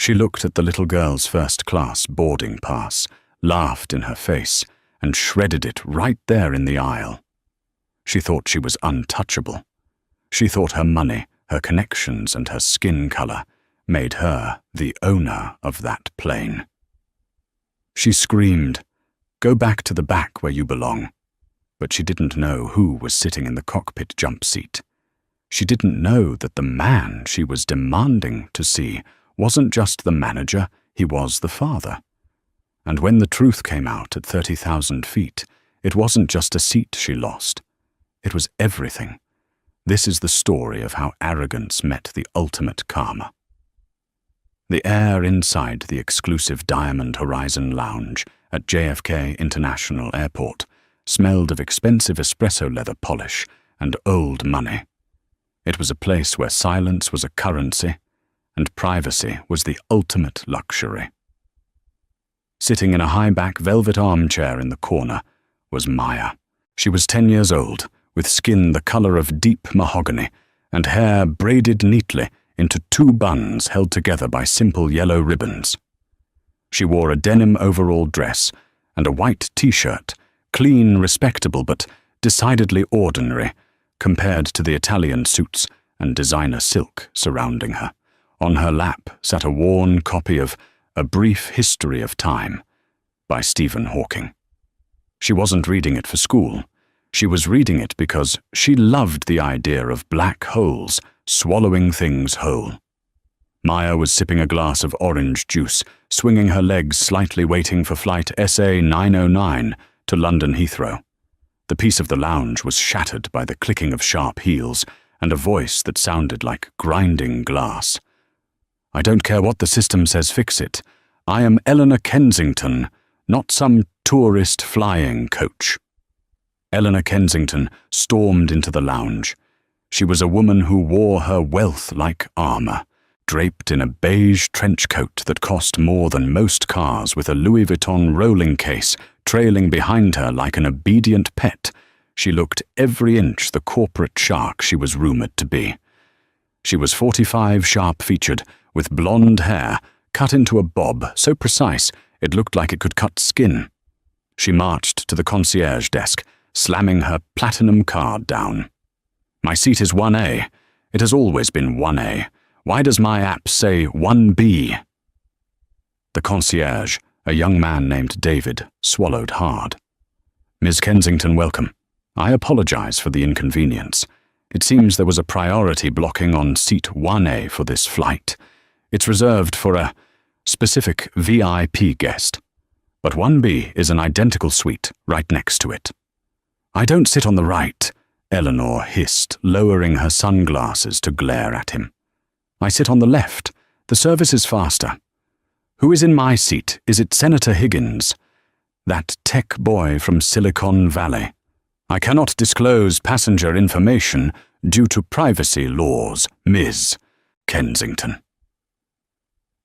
She looked at the little girl's first-class boarding pass, laughed in her face, and shredded it right there in the aisle. She thought she was untouchable. She thought her money, her connections, and her skin color made her the owner of that plane. She screamed, "Go back to the back where you belong." But she didn't know who was sitting in the cockpit jump seat. She didn't know that the man she was demanding to see wasn't just the manager, he was the father. And when the truth came out at 30,000 feet, it wasn't just a seat she lost. It was everything. This is the story of how arrogance met the ultimate karma. The air inside the exclusive Diamond Horizon Lounge at JFK International Airport smelled of expensive espresso leather polish and old money. It was a place where silence was a currency and privacy was the ultimate luxury. Sitting in a high-back velvet armchair in the corner was Maya. She was 10 years old, with skin the color of deep mahogany and hair braided neatly into 2 buns held together by simple yellow ribbons. She wore a denim overall dress and a white t-shirt, clean, respectable, but decidedly ordinary compared to the Italian suits and designer silk surrounding her. On her lap sat a worn copy of A Brief History of Time by Stephen Hawking. She wasn't reading it for school. She was reading it because she loved the idea of black holes swallowing things whole. Maya was sipping a glass of orange juice, swinging her legs slightly, waiting for flight SA 909 to London Heathrow. The peace of the lounge was shattered by the clicking of sharp heels and a voice that sounded like grinding glass. "I don't care what the system says, fix it. I am Eleanor Kensington, not some tourist flying coach." Eleanor Kensington stormed into the lounge. She was a woman who wore her wealth like armor, draped in a beige trench coat that cost more than most cars, with a Louis Vuitton rolling case trailing behind her like an obedient pet. She looked every inch the corporate shark she was rumored to be. She was 45, sharp-featured, with blonde hair cut into a bob so precise it looked like it could cut skin. She marched to the concierge desk, slamming her platinum card down. "My seat is 1A. It has always been 1A. Why does my app say 1B? The concierge, a young man named David, swallowed hard. "Ms. Kensington, welcome. I apologize for the inconvenience. It seems there was a priority blocking on seat 1A for this flight. It's reserved for a specific VIP guest. But 1B is an identical suite right next to it." "I don't sit on the right," Eleanor hissed, lowering her sunglasses to glare at him. "I sit on the left. The service is faster." "Who is in my seat? Is it Senator Higgins? That tech boy from Silicon Valley. I cannot disclose passenger information due to privacy laws, Ms. Kensington."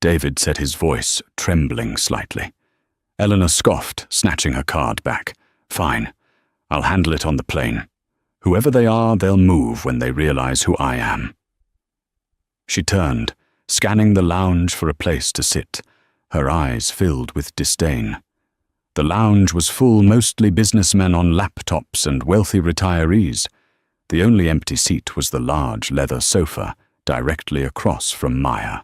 David said, his voice trembling slightly. Eleanor scoffed, snatching her card back. "Fine. I'll handle it on the plane. Whoever they are, they'll move when they realize who I am." She turned, scanning the lounge for a place to sit, her eyes filled with disdain. The lounge was full, mostly businessmen on laptops and wealthy retirees. The only empty seat was the large leather sofa directly across from Maya.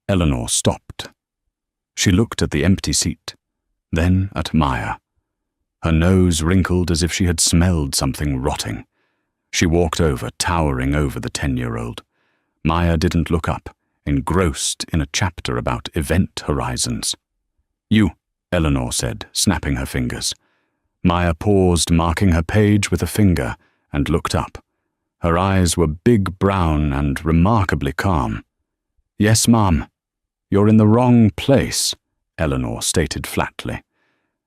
Eleanor stopped. She looked at the empty seat, then at Maya. Her nose wrinkled as if she had smelled something rotting. She walked over, towering over the 10-year-old. Maya didn't look up, engrossed in a chapter about event horizons. "You," Eleanor said, snapping her fingers. Maya paused, marking her page with a finger, and looked up. Her eyes were big brown and remarkably calm. "Yes, Mom. You're in the wrong place," Eleanor stated flatly.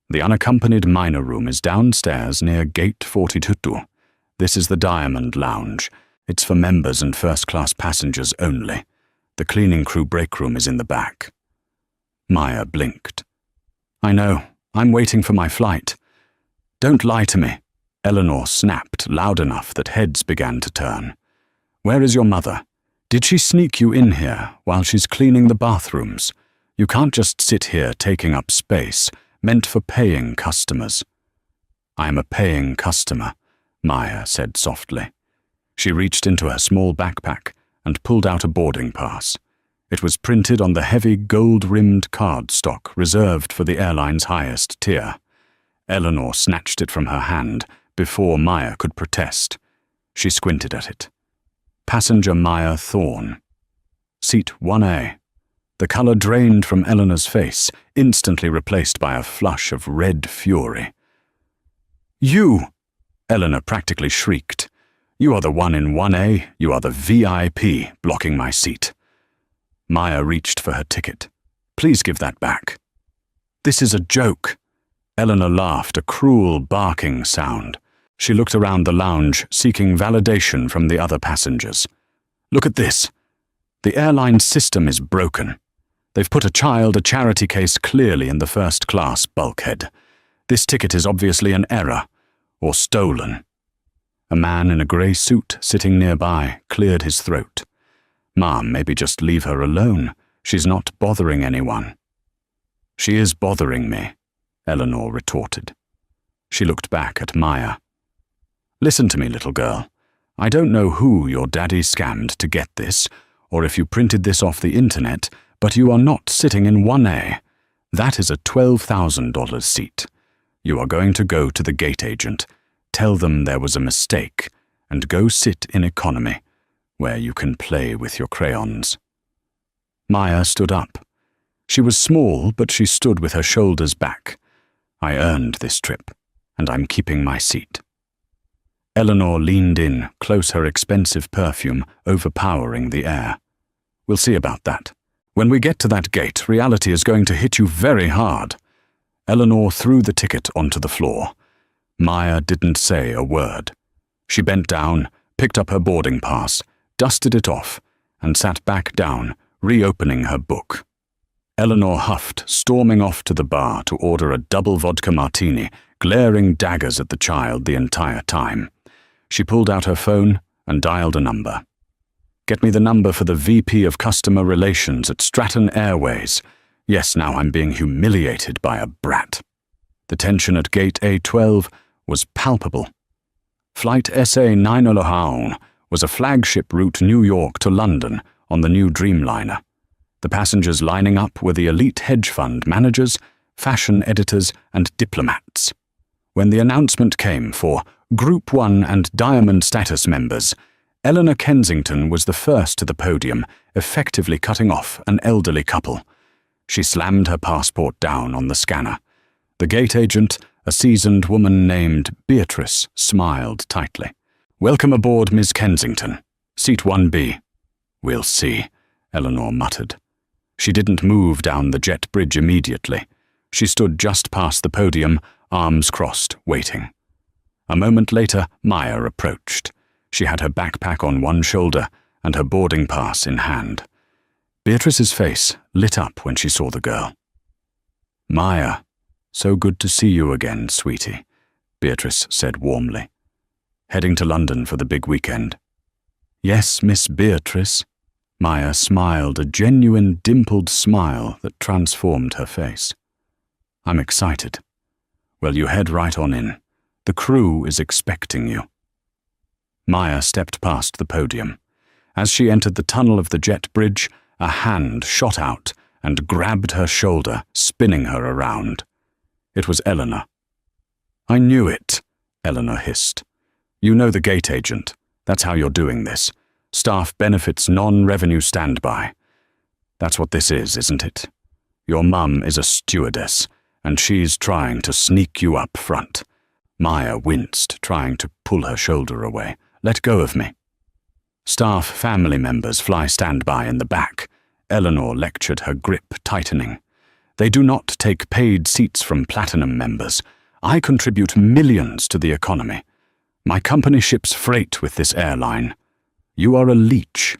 "The unaccompanied minor room is downstairs near Gate 42. This is the Diamond Lounge. It's for members and first-class passengers only. The cleaning crew break room is in the back." Maya blinked. "I know. I'm waiting for my flight." "Don't lie to me," Eleanor snapped loud enough that heads began to turn. "Where is your mother? Did she sneak you in here while she's cleaning the bathrooms? You can't just sit here taking up space, meant for paying customers." "I am a paying customer," Maya said softly. She reached into her small backpack and pulled out a boarding pass. It was printed on the heavy gold-rimmed cardstock reserved for the airline's highest tier. Eleanor snatched it from her hand before Maya could protest. She squinted at it. Passenger Maya Thorne. Seat 1A. The color drained from Eleanor's face, instantly replaced by a flush of red fury. "You!" Eleanor practically shrieked. "You are the one in 1A, you are the VIP blocking my seat." Maya reached for her ticket. "Please give that back." "This is a joke." Eleanor laughed, a cruel barking sound. She looked around the lounge, seeking validation from the other passengers. "Look at this. The airline system is broken. They've put a charity case clearly in the first-class bulkhead. This ticket is obviously an error, or stolen." A man in a grey suit sitting nearby cleared his throat. "Ma'am, maybe just leave her alone. She's not bothering anyone." "She is bothering me," Eleanor retorted. She looked back at Maya. "Listen to me, little girl. I don't know who your daddy scammed to get this, or if you printed this off the internet, but you are not sitting in 1A. That is a $12,000 seat. You are going to go to the gate agent, tell them there was a mistake, and go sit in economy, where you can play with your crayons." Maya stood up. She was small, but she stood with her shoulders back. "I earned this trip, and I'm keeping my seat." Eleanor leaned in, close, her expensive perfume overpowering the air. "We'll see about that. When we get to that gate, reality is going to hit you very hard." Eleanor threw the ticket onto the floor. Maya didn't say a word. She bent down, picked up her boarding pass, dusted it off, and sat back down, reopening her book. Eleanor huffed, storming off to the bar to order a double vodka martini, glaring daggers at the child the entire time. She pulled out her phone and dialed a number. "Get me the number for the VP of Customer Relations at Stratton Airways. Yes, now I'm being humiliated by a brat." The tension at gate A12 was palpable. Flight SA-901 was a flagship route New York to London on the new Dreamliner. The passengers lining up were the elite hedge fund managers, fashion editors, and diplomats. When the announcement came for Group 1 and Diamond status members, Eleanor Kensington was the first to the podium, effectively cutting off an elderly couple. She slammed her passport down on the scanner. The gate agent, a seasoned woman named Beatrice, smiled tightly. "Welcome aboard, Miss Kensington. Seat 1B. "We'll see," Eleanor muttered. She didn't move down the jet bridge immediately. She stood just past the podium, arms crossed, waiting. A moment later, Maya approached. She had her backpack on one shoulder and her boarding pass in hand. Beatrice's face lit up when she saw the girl. "Maya, so good to see you again, sweetie," Beatrice said warmly. "Heading to London for the big weekend?" "Yes, Miss Beatrice." Maya smiled, a genuine dimpled smile that transformed her face. "I'm excited." "Well, you head right on in. The crew is expecting you." Maya stepped past the podium. As she entered the tunnel of the jet bridge, a hand shot out and grabbed her shoulder, spinning her around. It was Eleanor. "I knew it," Eleanor hissed. "You know the gate agent. That's how you're doing this. Staff benefits non-revenue standby. That's what this is, isn't it? Your mum is a stewardess, and she's trying to sneak you up front." Maya winced, trying to pull her shoulder away. "Let go of me." "Staff family members fly standby in the back," Eleanor lectured, her grip tightening. "They do not take paid seats from platinum members. I contribute millions to the economy. My company ships freight with this airline. You are a leech."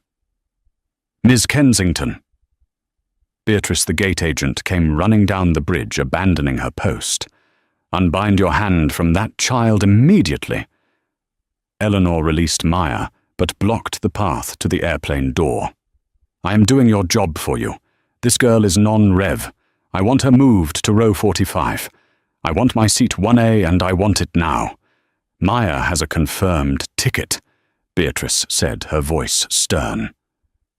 "Ms. Kensington." Beatrice, the gate agent, came running down the bridge, abandoning her post. "Unbind your hand from that child immediately." Eleanor released Maya, but blocked the path to the airplane door. "I am doing your job for you. This girl is non-rev. I want her moved to row 45. I want my seat 1A and I want it now. Maya has a confirmed ticket," Beatrice said, her voice stern.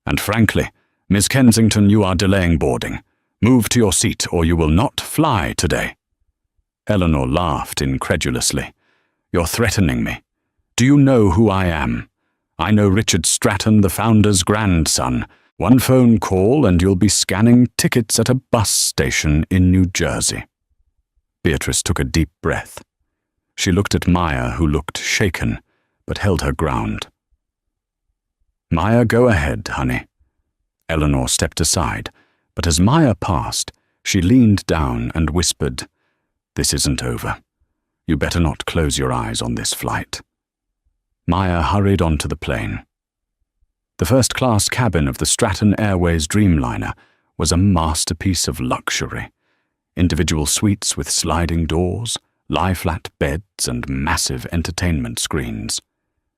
"And frankly, Miss Kensington, you are delaying boarding. Move to your seat or you will not fly today." Eleanor laughed incredulously. "You're threatening me. Do you know who I am? I know Richard Stratton, the founder's grandson. One phone call and you'll be scanning tickets at a bus station in New Jersey." Beatrice took a deep breath. She looked at Maya, who looked shaken, but held her ground. "Maya, go ahead, honey." Eleanor stepped aside, but as Maya passed, she leaned down and whispered, "This isn't over. You better not close your eyes on this flight." Maya hurried onto the plane. The first-class cabin of the Stratton Airways Dreamliner was a masterpiece of luxury. Individual suites with sliding doors, lie-flat beds and massive entertainment screens.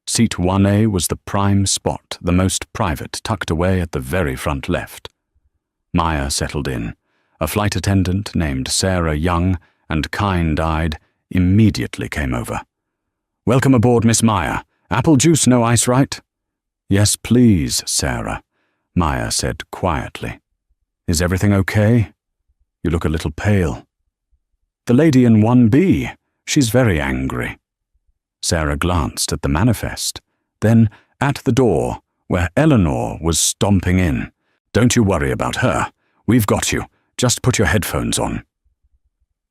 Seat 1A was the prime spot, the most private, tucked away at the very front left. Maya settled in. A flight attendant named Sarah Young and kind-eyed immediately came over. "Welcome aboard, Miss Maya. Apple juice, no ice, right?" "Yes, please, Sarah," Maya said quietly. "Is everything okay? You look a little pale." "The lady in 1B, she's very angry." Sarah glanced at the manifest, then at the door, where Eleanor was stomping in. "Don't you worry about her. We've got you. Just put your headphones on."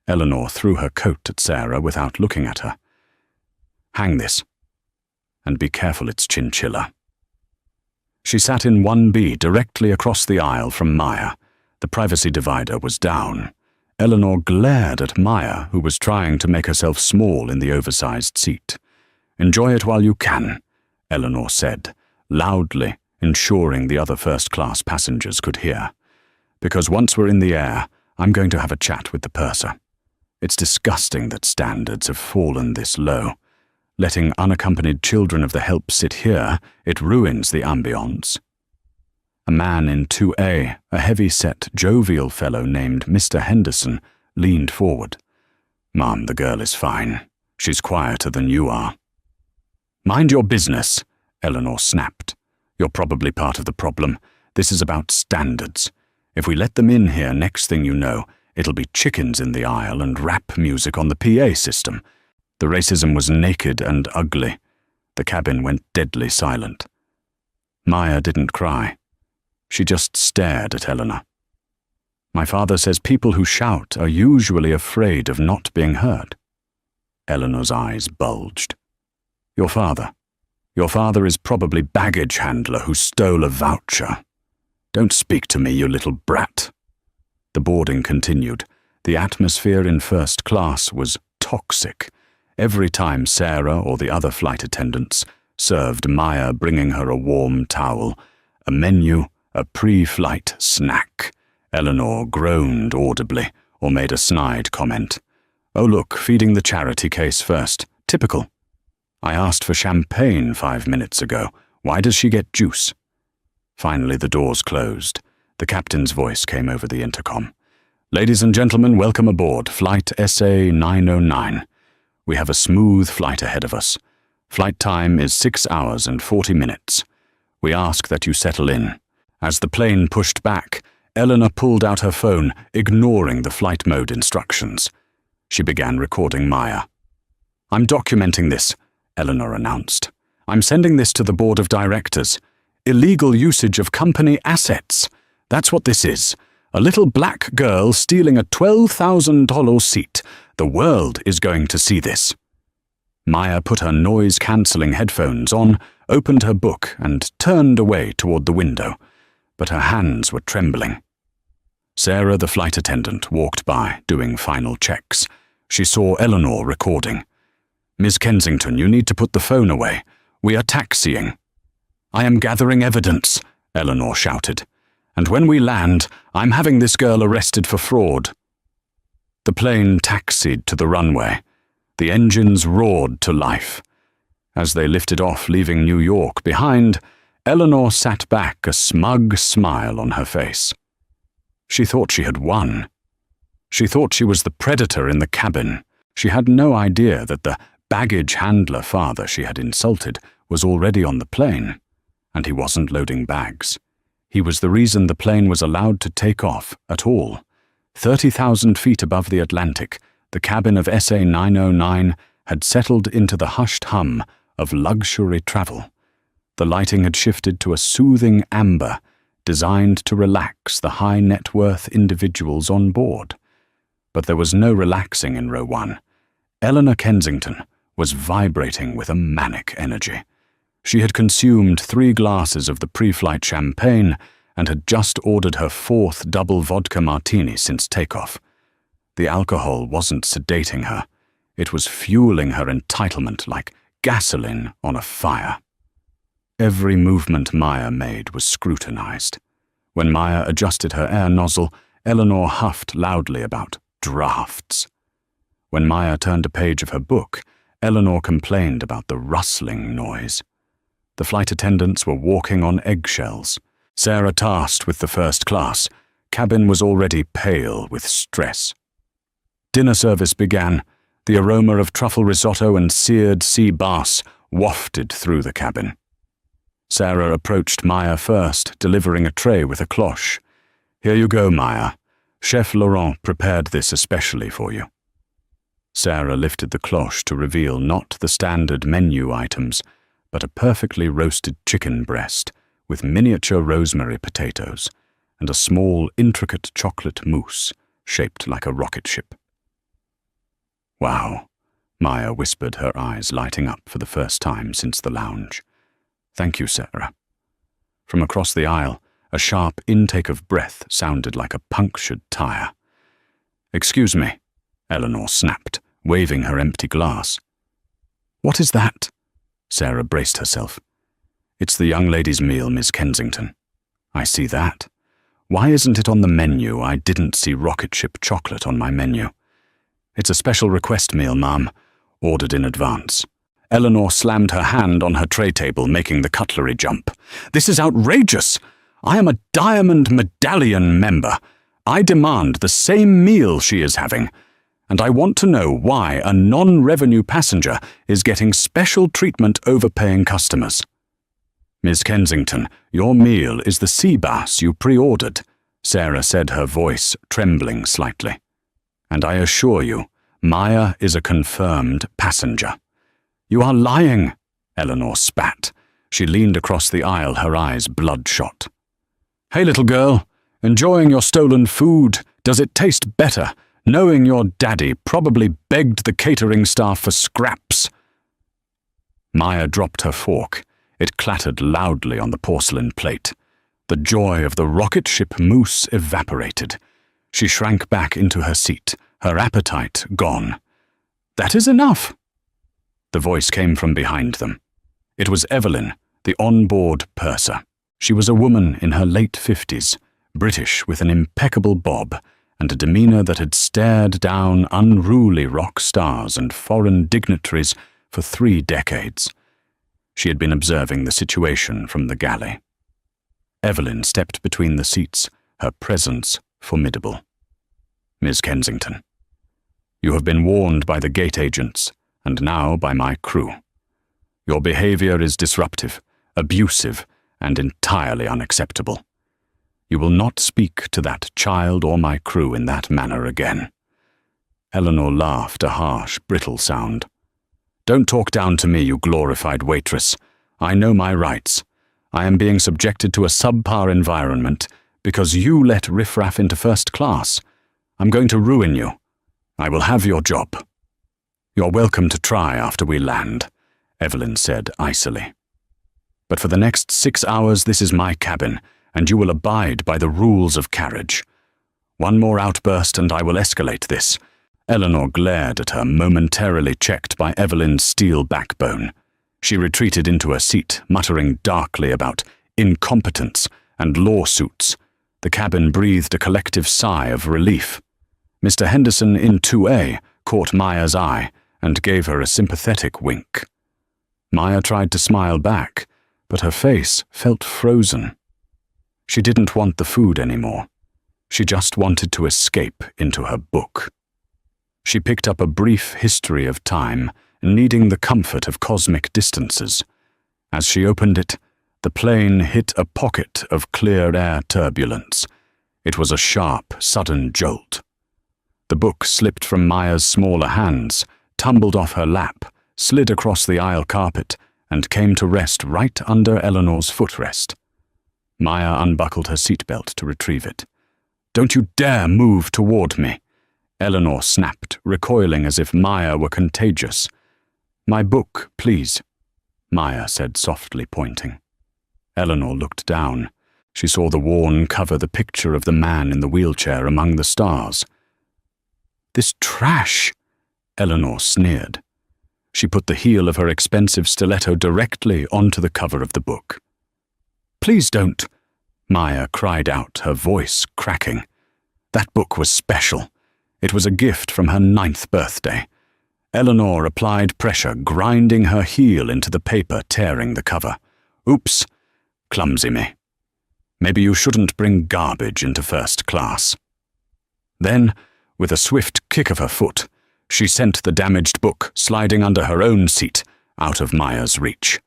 Eleanor threw her coat at Sarah without looking at her. "Hang this. And be careful it's chinchilla." She sat in 1B directly across the aisle from Maya. The privacy divider was down. Eleanor glared at Maya, who was trying to make herself small in the oversized seat. "Enjoy it while you can," Eleanor said, loudly, ensuring the other first-class passengers could hear. "Because once we're in the air, I'm going to have a chat with the purser. It's disgusting that standards have fallen this low. Letting unaccompanied children of the help sit here, it ruins the ambience." A man in 2A, a heavy-set, jovial fellow named Mr. Henderson, leaned forward. "Ma'am, the girl is fine. She's quieter than you are." "Mind your business," Eleanor snapped. "You're probably part of the problem. This is about standards. If we let them in here, next thing you know, it'll be chickens in the aisle and rap music on the PA system." The racism was naked and ugly. The cabin went deadly silent. Maya didn't cry. She just stared at Eleanor. "My father says people who shout are usually afraid of not being heard." Eleanor's eyes bulged. Your father is probably baggage handler who stole a voucher. Don't speak to me, you little brat." The boarding continued. The atmosphere in first class was toxic. Every time Sarah or the other flight attendants served Maya bringing her a warm towel, a menu, a pre-flight snack, Eleanor groaned audibly or made a snide comment. "Oh look, feeding the charity case first. Typical. I asked for champagne 5 minutes ago. Why does she get juice?" Finally the doors closed. The captain's voice came over the intercom. "Ladies and gentlemen, welcome aboard, Flight SA 909. We have a smooth flight ahead of us. Flight time is 6 hours and 40 minutes. We ask that you settle in." As the plane pushed back, Eleanor pulled out her phone, ignoring the flight mode instructions. She began recording Maya. "I'm documenting this," Eleanor announced. "I'm sending this to the board of directors. Illegal usage of company assets. That's what this is. A little black girl stealing a $12,000 seat. The world is going to see this." Maya put her noise-cancelling headphones on, opened her book, and turned away toward the window, but her hands were trembling. Sarah, the flight attendant, walked by, doing final checks. She saw Eleanor recording. "Miss Kensington, you need to put the phone away. We are taxiing." "I am gathering evidence," Eleanor shouted. "And when we land, I'm having this girl arrested for fraud." The plane taxied to the runway. The engines roared to life. As they lifted off, leaving New York behind, Eleanor sat back, a smug smile on her face. She thought she had won. She thought she was the predator in the cabin. She had no idea that the baggage handler father she had insulted was already on the plane, and he wasn't loading bags. He was the reason the plane was allowed to take off at all. 30,000 feet above the Atlantic, the cabin of SA 909 had settled into the hushed hum of luxury travel. The lighting had shifted to a soothing amber, designed to relax the high-net-worth individuals on board. But there was no relaxing in row 1. Eleanor Kensington was vibrating with a manic energy. She had consumed 3 glasses of the pre-flight champagne and had just ordered her 4th double vodka martini since takeoff. The alcohol wasn't sedating her. It was fueling her entitlement like gasoline on a fire. Every movement Maya made was scrutinized. When Maya adjusted her air nozzle, Eleanor huffed loudly about drafts. When Maya turned a page of her book, Eleanor complained about the rustling noise. The flight attendants were walking on eggshells. Sarah tasked with the first class. Cabin was already pale with stress. Dinner service began. The aroma of truffle risotto and seared sea bass wafted through the cabin. Sarah approached Maya first, delivering a tray with a cloche. "Here you go, Maya. Chef Laurent prepared this especially for you." Sarah lifted the cloche to reveal not the standard menu items, but a perfectly roasted chicken breast with miniature rosemary potatoes and a small, intricate chocolate mousse shaped like a rocket ship. "Wow," Maya whispered, her eyes lighting up for the first time since the lounge. "Thank you, Sarah." From across the aisle, a sharp intake of breath sounded like a punctured tire. "Excuse me," Eleanor snapped, waving her empty glass. "What is that?" Sarah braced herself. "It's the young lady's meal, Miss Kensington." "I see that. Why isn't it on the menu? I didn't see rocket ship chocolate on my menu." "It's a special request meal, ma'am, ordered in advance." Eleanor slammed her hand on her tray table, making the cutlery jump. "This is outrageous! I am a Diamond Medallion member. I demand the same meal she is having, and I want to know why a non-revenue passenger is getting special treatment over paying customers." "Miss Kensington, your meal is the sea bass you pre-ordered," Sarah said, her voice trembling slightly. "And I assure you, Maya is a confirmed passenger." "You are lying," Eleanor spat. She leaned across the aisle, her eyes bloodshot. "Hey, little girl, enjoying your stolen food? Does it taste better, knowing your daddy probably begged the catering staff for scraps?" Maya dropped her fork. It clattered loudly on the porcelain plate. The joy of the rocket ship mousse evaporated. She shrank back into her seat, her appetite gone. "That is enough." The voice came from behind them. It was Evelyn, the on-board purser. She was a woman in her late 50s, British with an impeccable bob and a demeanor that had stared down unruly rock stars and foreign dignitaries for 3 decades. She had been observing the situation from the galley. Evelyn stepped between the seats, her presence formidable. "Miss Kensington, you have been warned by the gate agents, and now by my crew. Your behavior is disruptive, abusive, and entirely unacceptable. You will not speak to that child or my crew in that manner again." Eleanor laughed, a harsh, brittle sound. "Don't talk down to me, you glorified waitress. I know my rights. I am being subjected to a subpar environment because you let riffraff into first class. I'm going to ruin you. I will have your job." "You're welcome to try after we land," Evelyn said icily. "But for the next 6 hours this is my cabin, and you will abide by the rules of carriage. One more outburst and I will escalate this." Eleanor glared at her, momentarily checked by Evelyn's steel backbone. She retreated into her seat, muttering darkly about incompetence and lawsuits. The cabin breathed a collective sigh of relief. Mr. Henderson in 2A caught Maya's eye and gave her a sympathetic wink. Maya tried to smile back, but her face felt frozen. She didn't want the food anymore. She just wanted to escape into her book. She picked up a brief history of time, needing the comfort of cosmic distances. As she opened it, the plane hit a pocket of clear air turbulence. It was a sharp, sudden jolt. The book slipped from Maya's smaller hands, tumbled off her lap, slid across the aisle carpet, and came to rest right under Eleanor's footrest. Maya unbuckled her seatbelt to retrieve it. "Don't you dare move toward me!" Eleanor snapped, recoiling as if Maya were contagious. "My book, please," Maya said softly, pointing. Eleanor looked down. She saw the worn cover the picture of the man in the wheelchair among the stars. "This trash!" Eleanor sneered. She put the heel of her expensive stiletto directly onto the cover of the book. "Please don't," Maya cried out, her voice cracking. That book was special. It was a gift from her 9th birthday. Eleanor applied pressure, grinding her heel into the paper, tearing the cover. "Oops, clumsy me. Maybe you shouldn't bring garbage into first class." Then, with a swift kick of her foot, she sent the damaged book sliding under her own seat, out of Maya's reach.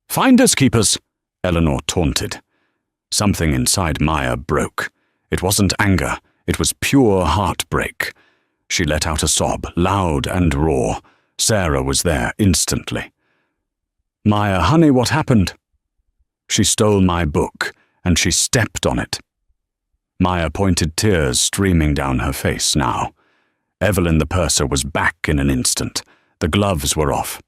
"Finders keepers," Eleanor taunted. Something inside Maya broke. It wasn't anger, it was pure heartbreak. She let out a sob, loud and raw. Sarah was there instantly. "Maya, honey, what happened?" "She stole my book, and she stepped on it." Maya pointed, tears streaming down her face now. Evelyn the purser was back in an instant. The gloves were off.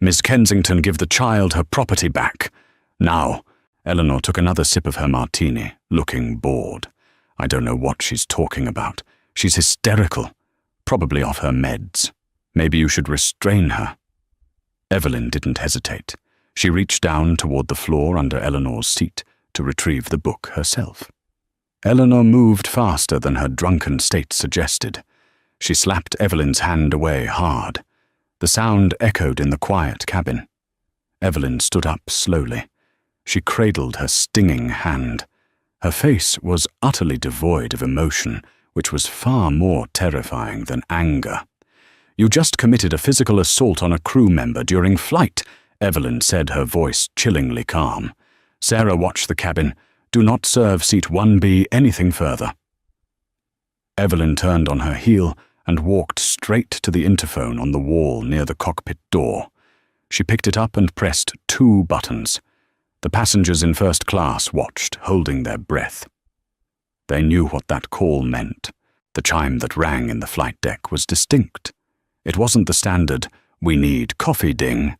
"Miss Kensington, give the child her property back. Now." Eleanor took another sip of her martini, looking bored. "I don't know what she's talking about. She's hysterical. Probably off her meds. Maybe you should restrain her." Evelyn didn't hesitate. She reached down toward the floor under Eleanor's seat to retrieve the book herself. Eleanor moved faster than her drunken state suggested. She slapped Evelyn's hand away hard. The sound echoed in the quiet cabin. Evelyn stood up slowly. She cradled her stinging hand. Her face was utterly devoid of emotion, which was far more terrifying than anger. "You just committed a physical assault on a crew member during flight," Evelyn said, her voice chillingly calm. Sarah watched the cabin. "Do not serve seat 1B anything further." Evelyn turned on her heel and walked straight to the interphone on the wall near the cockpit door. She picked it up and pressed 2 buttons. The passengers in first class watched, holding their breath. They knew what that call meant. The chime that rang in the flight deck was distinct. It wasn't the standard, "We need coffee" ding.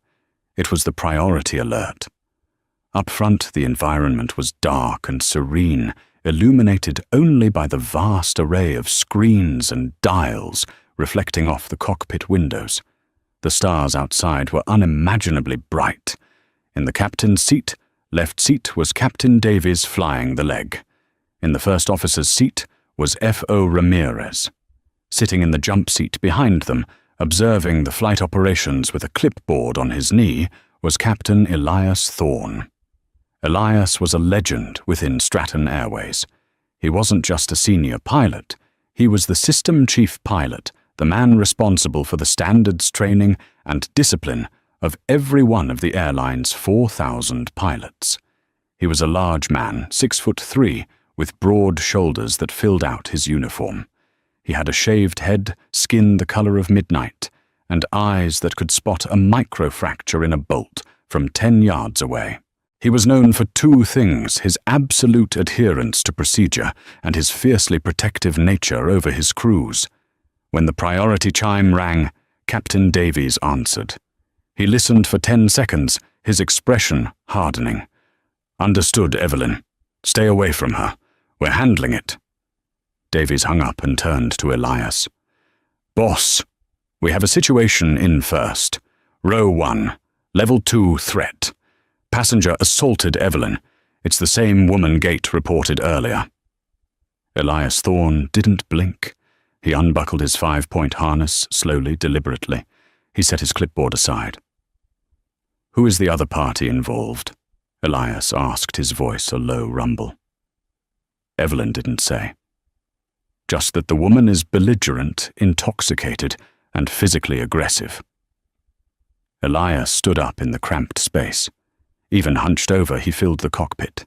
It was the priority alert. Up front, the environment was dark and serene, illuminated only by the vast array of screens and dials reflecting off the cockpit windows. The stars outside were unimaginably bright. In the captain's seat, left seat, was Captain Davies flying the leg. In the first officer's seat was F.O. Ramirez. Sitting in the jump seat behind them, observing the flight operations with a clipboard on his knee, was Captain Elias Thorne. Elias was a legend within Stratton Airways. He wasn't just a senior pilot. He was the system chief pilot, the man responsible for the standards training and discipline of every one of the airline's 4,000 pilots. He was a large man, 6'3", with broad shoulders that filled out his uniform. He had a shaved head, skin the color of midnight, and eyes that could spot a microfracture in a bolt from 10 yards away. He was known for 2 things: his absolute adherence to procedure and his fiercely protective nature over his crews. When the priority chime rang, Captain Davies answered. He listened for 10 seconds, his expression hardening. "Understood, Evelyn. Stay away from her. We're handling it." Davies hung up and turned to Elias. "Boss, we have a situation in first. Row 1, level 2 threat. Passenger assaulted Evelyn. It's the same woman Gate reported earlier." Elias Thorne didn't blink. He unbuckled his 5-point harness slowly, deliberately. He set his clipboard aside. Who is the other party involved? Elias asked, his voice a low rumble. Evelyn didn't say. Just that the woman is belligerent, intoxicated, and physically aggressive. Elias stood up in the cramped space. Even hunched over, he filled the cockpit.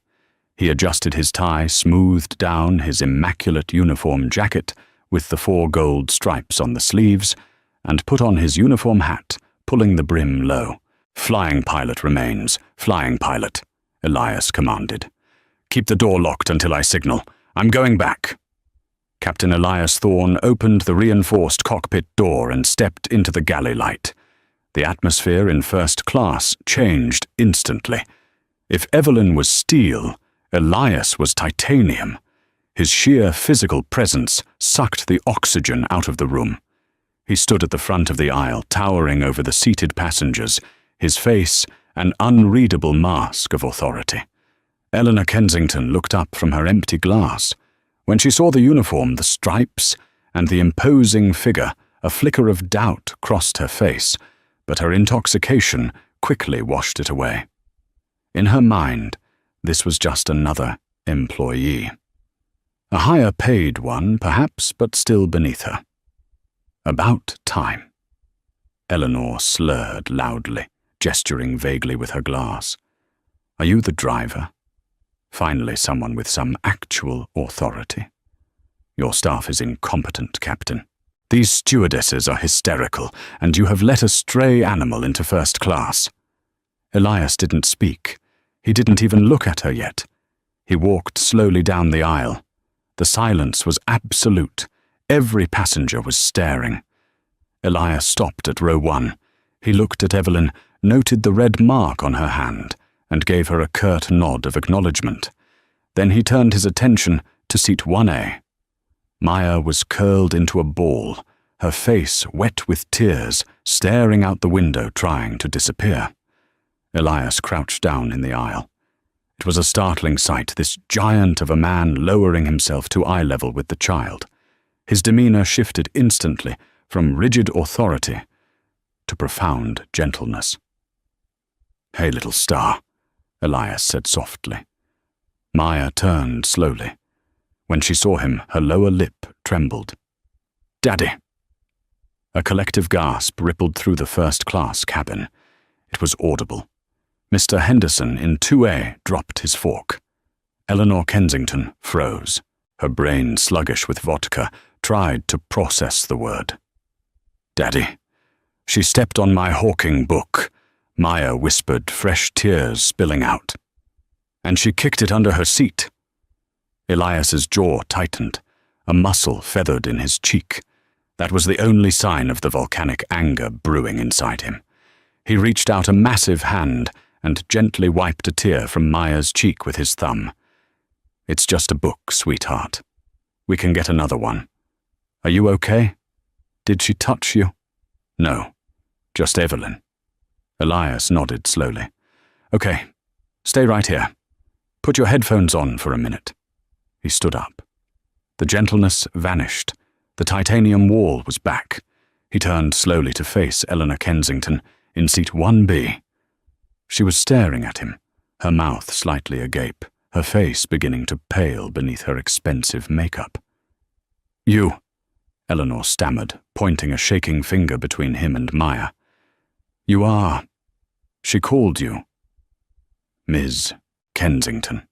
He adjusted his tie, smoothed down his immaculate uniform jacket with the 4 gold stripes on the sleeves, and put on his uniform hat, pulling the brim low. "Flying pilot remains. Flying pilot," Elias commanded. "Keep the door locked until I signal. I'm going back." Captain Elias Thorne opened the reinforced cockpit door and stepped into the galley light. The atmosphere in first class changed instantly. If Evelyn was steel, Elias was titanium. His sheer physical presence sucked the oxygen out of the room. He stood at the front of the aisle, towering over the seated passengers, his face an unreadable mask of authority. Eleanor Kensington looked up from her empty glass. When she saw the uniform, the stripes, and the imposing figure, a flicker of doubt crossed her face, but her intoxication quickly washed it away. In her mind, this was just another employee. A higher-paid one, perhaps, but still beneath her. About time. Eleanor slurred loudly, gesturing vaguely with her glass. "Are you the driver?" Finally, someone with some actual authority. "Your staff is incompetent, Captain. These stewardesses are hysterical, and you have let a stray animal into first class." Elias didn't speak. He didn't even look at her yet. He walked slowly down the aisle. The silence was absolute. Every passenger was staring. Elias stopped at row 1. He looked at Evelyn, noted the red mark on her hand, and gave her a curt nod of acknowledgement. Then he turned his attention to seat 1A. Maya was curled into a ball, her face wet with tears, staring out the window trying to disappear. Elias crouched down in the aisle. It was a startling sight, this giant of a man lowering himself to eye level with the child. His demeanor shifted instantly from rigid authority to profound gentleness. "Hey, little star," Elias said softly. Maya turned slowly. When she saw him, her lower lip trembled. "Daddy." A collective gasp rippled through the first-class cabin. It was audible. Mr. Henderson in 2A dropped his fork. Eleanor Kensington froze. Her brain, sluggish with vodka, tried to process the word. "Daddy." "She stepped on my hawking book," Maya whispered, fresh tears spilling out. "And she kicked it under her seat." Elias's jaw tightened. A muscle feathered in his cheek. That was the only sign of the volcanic anger brewing inside him. He reached out a massive hand and gently wiped a tear from Maya's cheek with his thumb. "It's just a book, sweetheart. We can get another one. Are you okay? Did she touch you?" "No, just Evelyn." Elias nodded slowly. "Okay, stay right here. Put your headphones on for a minute." He stood up. The gentleness vanished. The titanium wall was back. He turned slowly to face Eleanor Kensington in seat 1B. She was staring at him, her mouth slightly agape, her face beginning to pale beneath her expensive makeup. "You," Eleanor stammered, pointing a shaking finger between him and Maya. "You are. She called you Ms. Kensington."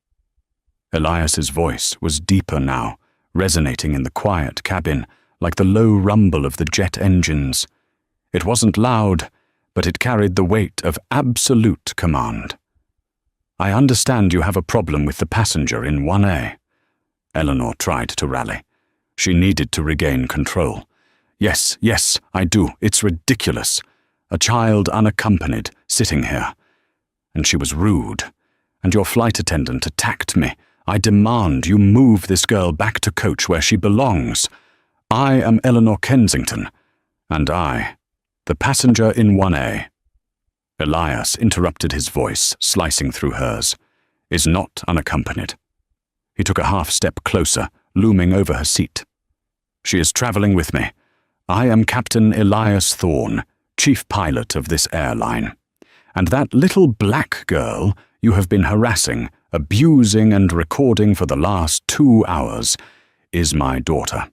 Elias's voice was deeper now, resonating in the quiet cabin like the low rumble of the jet engines. It wasn't loud, but it carried the weight of absolute command. "I understand you have a problem with the passenger in 1A. Eleanor tried to rally. She needed to regain control. Yes, I do. It's ridiculous. A child unaccompanied, sitting here. And she was rude. And your flight attendant attacked me. I demand you move this girl back to coach where she belongs. I am Eleanor Kensington. And I, the passenger in 1A. Elias interrupted, his voice slicing through hers. "Is not unaccompanied." He took a half step closer, looming over her seat. "She is traveling with me. I am Captain Elias Thorne, chief pilot of this airline. And that little black girl you have been harassing, abusing and recording for the last 2 hours is my daughter."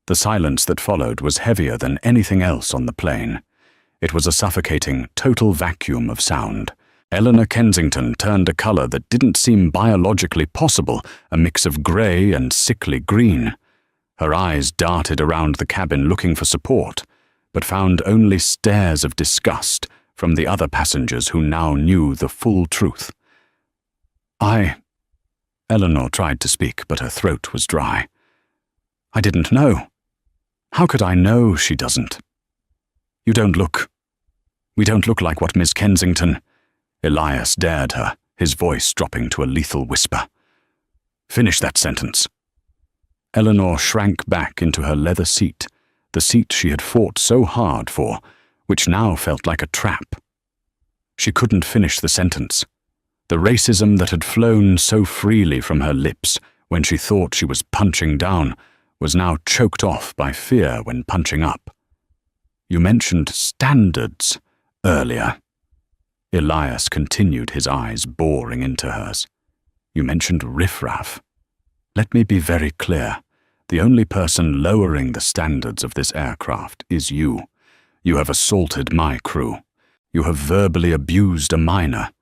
The silence that followed was heavier than anything else on the plane. It was a suffocating, total vacuum of sound. Eleanor Kensington turned a color that didn't seem biologically possible, a mix of grey and sickly green. Her eyes darted around the cabin looking for support, but found only stares of disgust from the other passengers who now knew the full truth. Eleanor tried to speak, but her throat was dry. "I didn't know. How could I know she doesn't? We don't look like what Miss Kensington—" Elias dared her, his voice dropping to a lethal whisper. "Finish that sentence." Eleanor shrank back into her leather seat, the seat she had fought so hard for, which now felt like a trap. She couldn't finish the sentence. The racism that had flown so freely from her lips when she thought she was punching down was now choked off by fear when punching up. "You mentioned standards earlier." Elias continued, his eyes boring into hers. "You mentioned riffraff. Let me be very clear. The only person lowering the standards of this aircraft is you. You have assaulted my crew. You have verbally abused a minor.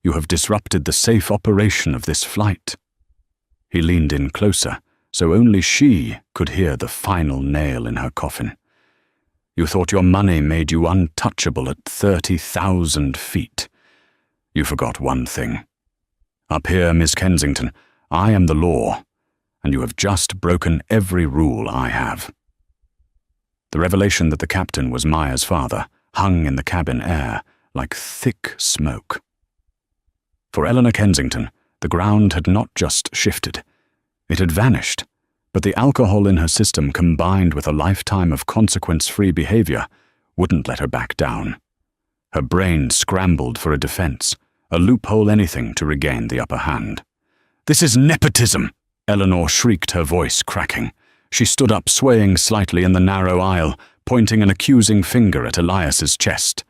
You have disrupted the safe operation of this flight." He leaned in closer, so only she could hear the final nail in her coffin. "You thought your money made you untouchable at 30,000 feet. You forgot one thing. Up here, Miss Kensington, I am the law, and you have just broken every rule I have." The revelation that the captain was Maya's father hung in the cabin air like thick smoke. For Eleanor Kensington, the ground had not just shifted. It had vanished, but the alcohol in her system combined with a lifetime of consequence-free behavior wouldn't let her back down. Her brain scrambled for a defense, a loophole anything to regain the upper hand. "This is nepotism!" Eleanor shrieked, her voice cracking. She stood up, swaying slightly in the narrow aisle, pointing an accusing finger at Elias's chest.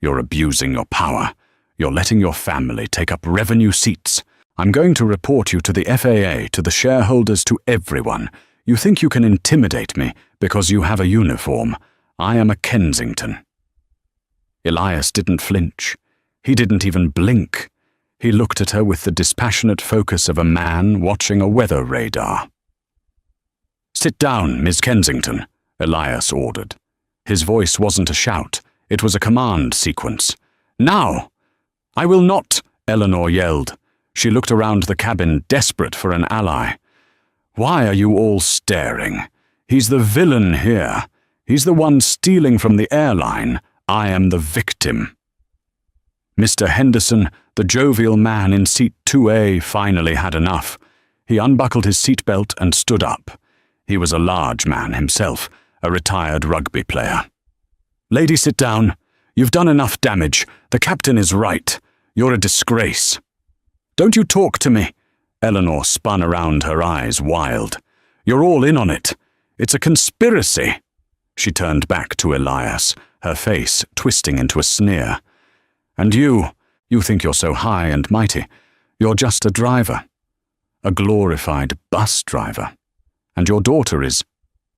"You're abusing your power. You're letting your family take up revenue seats. I'm going to report you to the FAA, to the shareholders, to everyone. You think you can intimidate me because you have a uniform. I am a Kensington." Elias didn't flinch. He didn't even blink. He looked at her with the dispassionate focus of a man watching a weather radar. "Sit down, Miss Kensington," Elias ordered. His voice wasn't a shout. It was a command sequence. "Now!" "I will not," Eleanor yelled. She looked around the cabin, desperate for an ally. "Why are you all staring? He's the villain here. He's the one stealing from the airline. I am the victim." Mr. Henderson, the jovial man in seat 2A, finally had enough. He unbuckled his seatbelt and stood up. He was a large man himself, a retired rugby player. "Lady, sit down. You've done enough damage. The captain is right. You're a disgrace." "Don't you talk to me." Eleanor spun around, her eyes wild. "You're all in on it. It's a conspiracy." She turned back to Elias, her face twisting into a sneer. "And you think you're so high and mighty. You're just a driver. A glorified bus driver. And your daughter is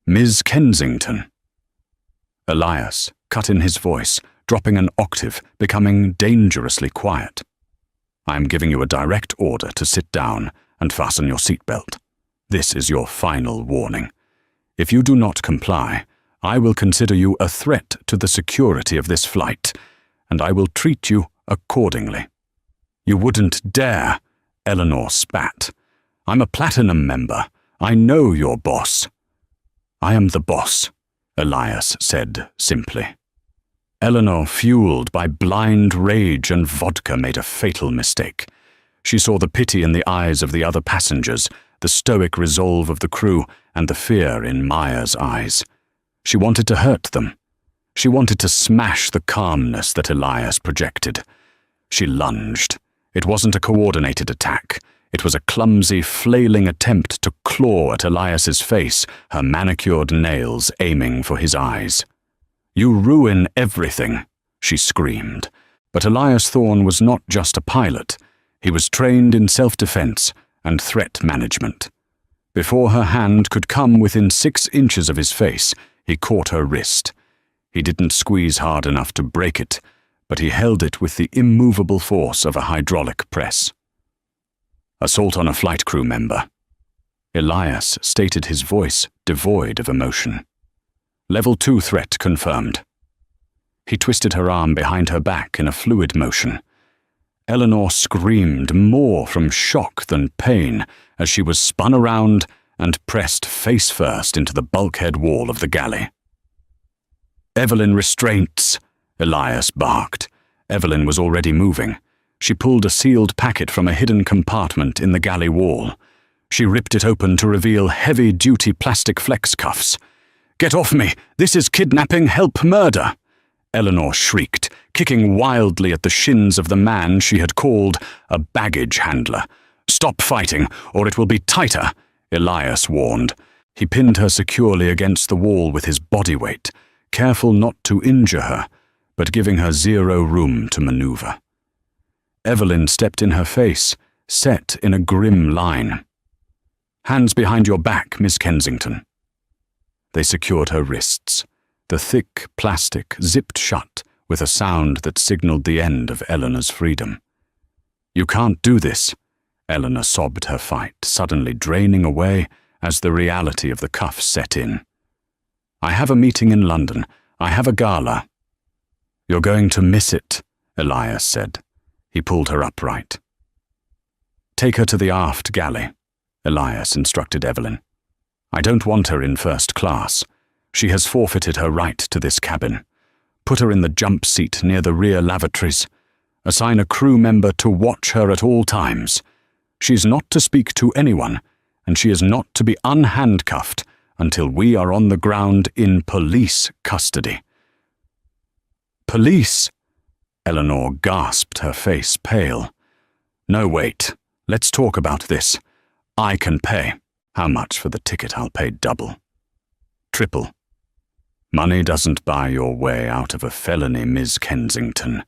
Miss Kensington." Elias cut in his voice, dropping an octave, becoming dangerously quiet. "I am giving you a direct order to sit down and fasten your seatbelt. This is your final warning. If you do not comply, I will consider you a threat to the security of this flight, and I will treat you accordingly." "You wouldn't dare," Eleanor spat. "I'm a platinum member. I know your boss." "I am the boss," Elias said simply. Eleanor, fueled by blind rage and vodka, made a fatal mistake. She saw the pity in the eyes of the other passengers, the stoic resolve of the crew, and the fear in Maya's eyes. She wanted to hurt them. She wanted to smash the calmness that Elias projected. She lunged. It wasn't a coordinated attack. It was a clumsy, flailing attempt to claw at Elias's face, her manicured nails aiming for his eyes. "You ruin everything," she screamed. But Elias Thorne was not just a pilot. He was trained in self-defense and threat management. Before her hand could come within 6 inches of his face, he caught her wrist. He didn't squeeze hard enough to break it, but he held it with the immovable force of a hydraulic press. Assault on a flight crew member. Elias stated, his voice devoid of emotion. Level 2 threat confirmed. He twisted her arm behind her back in a fluid motion. Eleanor screamed more from shock than pain as she was spun around and pressed face first into the bulkhead wall of the galley. "Evelyn, restraints!" Elias barked. Evelyn was already moving. She pulled a sealed packet from a hidden compartment in the galley wall. She ripped it open to reveal heavy-duty plastic flex cuffs. "Get off me! This is kidnapping, help, murder!" Eleanor shrieked, kicking wildly at the shins of the man she had called a baggage handler. "Stop fighting, or it will be tighter," Elias warned. He pinned her securely against the wall with his body weight, careful not to injure her, but giving her zero room to maneuver. Evelyn stepped in her face, set in a grim line. "Hands behind your back, Miss Kensington." They secured her wrists. The thick plastic zipped shut with a sound that signaled the end of Eleanor's freedom. "You can't do this," Eleanor sobbed, her fight suddenly draining away as the reality of the cuffs set in. "I have a meeting in London. I have a gala." "You're going to miss it," Elias said. He pulled her upright. "Take her to the aft galley," Elias instructed Evelyn. "I don't want her in first class. She has forfeited her right to this cabin. Put her in the jump seat near the rear lavatories. Assign a crew member to watch her at all times. She's not to speak to anyone, and she is not to be unhandcuffed until we are on the ground in police custody." "Police?" Eleanor gasped, her face pale. "No, wait. Let's talk about this. I can pay. How much for the ticket? I'll pay double. Triple. Money doesn't buy your way out of a felony, Miss Kensington,"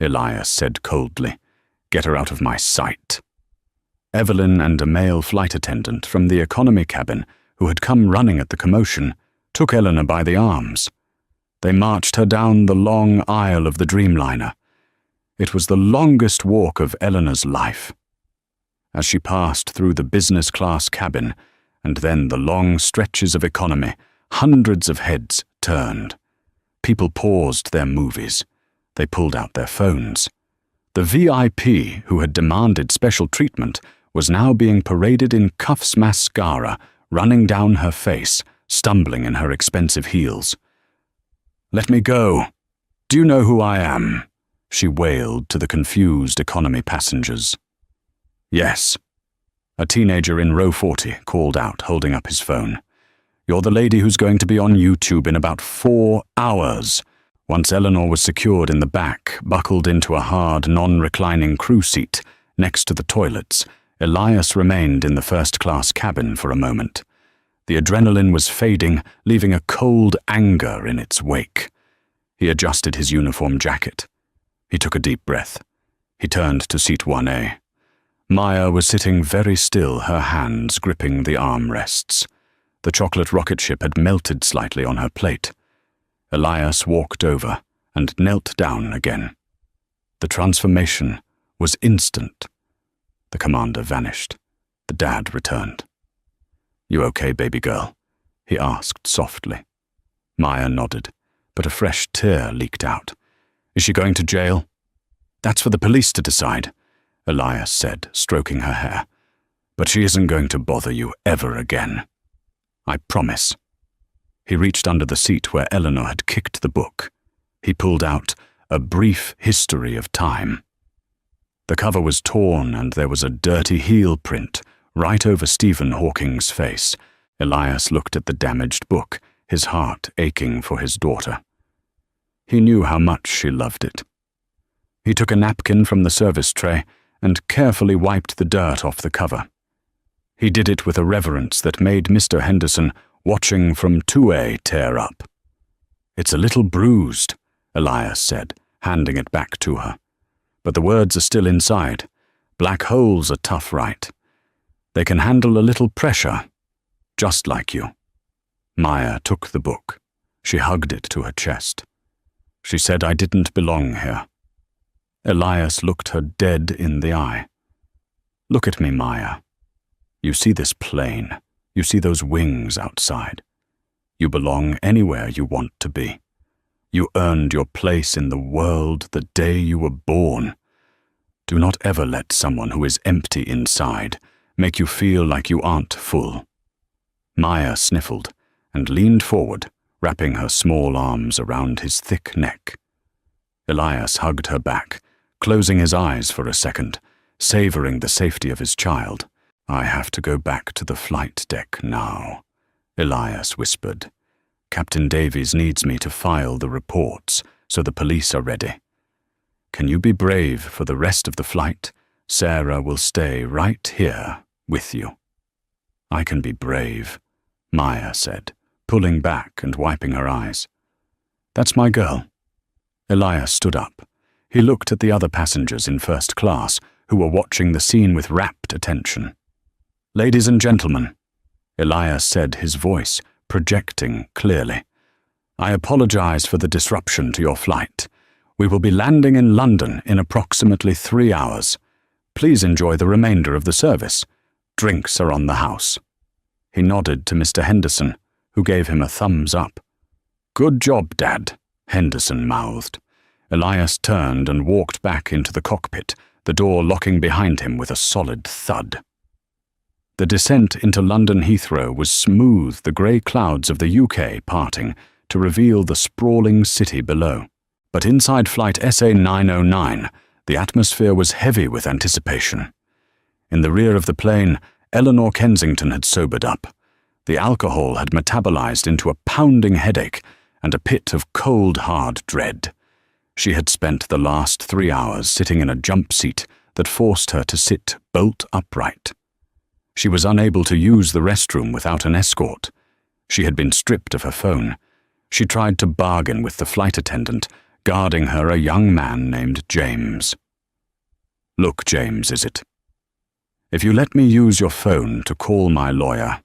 Elias said coldly. "Get her out of my sight." Evelyn and a male flight attendant from the economy cabin, who had come running at the commotion, took Eleanor by the arms. They marched her down the long aisle of the Dreamliner. It was the longest walk of Eleanor's life. As she passed through the business-class cabin, and then the long stretches of economy, hundreds of heads turned. People paused their movies. They pulled out their phones. The VIP who had demanded special treatment was now being paraded in cuffs mascara running down her face, stumbling in her expensive heels. "Let me go. Do you know who I am?" she wailed to the confused economy passengers. "Yes." A teenager in row 40 called out, holding up his phone. "You're the lady who's going to be on YouTube in about 4 hours. Once Eleanor was secured in the back, buckled into a hard, non-reclining crew seat next to the toilets, Elias remained in the first-class cabin for a moment. The adrenaline was fading, leaving a cold anger in its wake. He adjusted his uniform jacket. He took a deep breath. He turned to seat 1A. Maya was sitting very still, her hands gripping the armrests. The chocolate rocket ship had melted slightly on her plate. Elias walked over and knelt down again. The transformation was instant. The commander vanished. The dad returned. "You okay, baby girl?" he asked softly. Maya nodded, but a fresh tear leaked out. "Is she going to jail?" "That's for the police to decide," Elias said, stroking her hair. "But she isn't going to bother you ever again. I promise." He reached under the seat where Eleanor had kicked the book. He pulled out A Brief History of Time. The cover was torn and there was a dirty heel print right over Stephen Hawking's face. Elias looked at the damaged book, his heart aching for his daughter. He knew how much she loved it. He took a napkin from the service tray and carefully wiped the dirt off the cover. He did it with a reverence that made Mr. Henderson, watching from 2A, tear up. "It's a little bruised," Elias said, handing it back to her. but the words are still inside. Black holes are tough, right? They can handle a little pressure, just like you. Maya took the book. She hugged it to her chest. She said I didn't belong here. Elias looked her dead in the eye. Look at me, Maya. You see this plane. You see those wings outside. You belong anywhere you want to be. You earned your place in the world the day you were born. Do not ever let someone who is empty inside make you feel like you aren't full. Maya sniffled and leaned forward, wrapping her small arms around his thick neck. Elias hugged her back, closing his eyes for a second, savoring the safety of his child. I have to go back to the flight deck now, Elias whispered. Captain Davies needs me to file the reports so the police are ready. Can you be brave for the rest of the flight? Sarah will stay right here with you. I can be brave, Maya said, pulling back and wiping her eyes. That's my girl. Elias stood up. He looked at the other passengers in first class who were watching the scene with rapt attention. Ladies and gentlemen, Elias said, his voice projecting clearly. I apologize for the disruption to your flight. We will be landing in London in approximately 3 hours. Please enjoy the remainder of the service. Drinks are on the house. He nodded to Mr. Henderson, who gave him a thumbs up. Good job, Dad, Henderson mouthed. Elias turned and walked back into the cockpit, the door locking behind him with a solid thud. The descent into London Heathrow was smooth, the grey clouds of the UK parting to reveal the sprawling city below. But inside flight SA-909, the atmosphere was heavy with anticipation. In the rear of the plane, Eleanor Kensington had sobered up. The alcohol had metabolized into a pounding headache and a pit of cold, hard dread. She had spent the last 3 hours sitting in a jump seat that forced her to sit bolt upright. She was unable to use the restroom without an escort. She had been stripped of her phone. She tried to bargain with the flight attendant, guarding her a young man named James. Look, James, is it? If you let me use your phone to call my lawyer,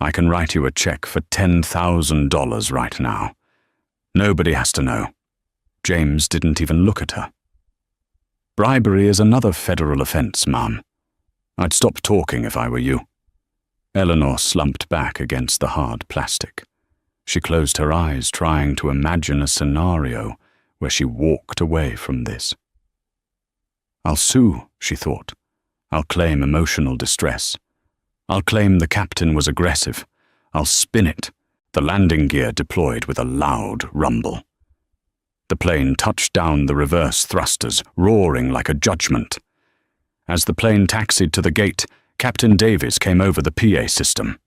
I can write you a check for $10,000 right now. Nobody has to know. James didn't even look at her. Bribery is another federal offense, Mum. I'd stop talking if I were you. Eleanor slumped back against the hard plastic. She closed her eyes, trying to imagine a scenario where she walked away from this. I'll sue, she thought. I'll claim emotional distress. I'll claim the captain was aggressive. I'll spin it, the landing gear deployed with a loud rumble. The plane touched down the reverse thrusters, roaring like a judgment. As the plane taxied to the gate, Captain Davies came over the PA system.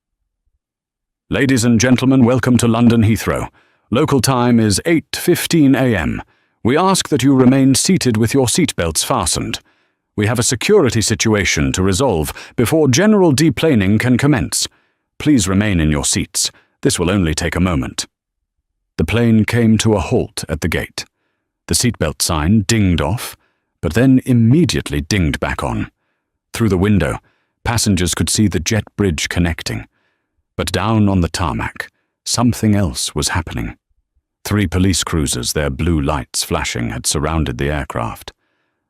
Ladies and gentlemen, welcome to London Heathrow. Local time is 8:15 a.m. We ask that you remain seated with your seatbelts fastened. We have a security situation to resolve before general deplaning can commence. Please remain in your seats. This will only take a moment. The plane came to a halt at the gate. The seatbelt sign dinged off, but then immediately dinged back on. Through the window, passengers could see the jet bridge connecting. But down on the tarmac, something else was happening. 3 police cruisers, their blue lights flashing, had surrounded the aircraft.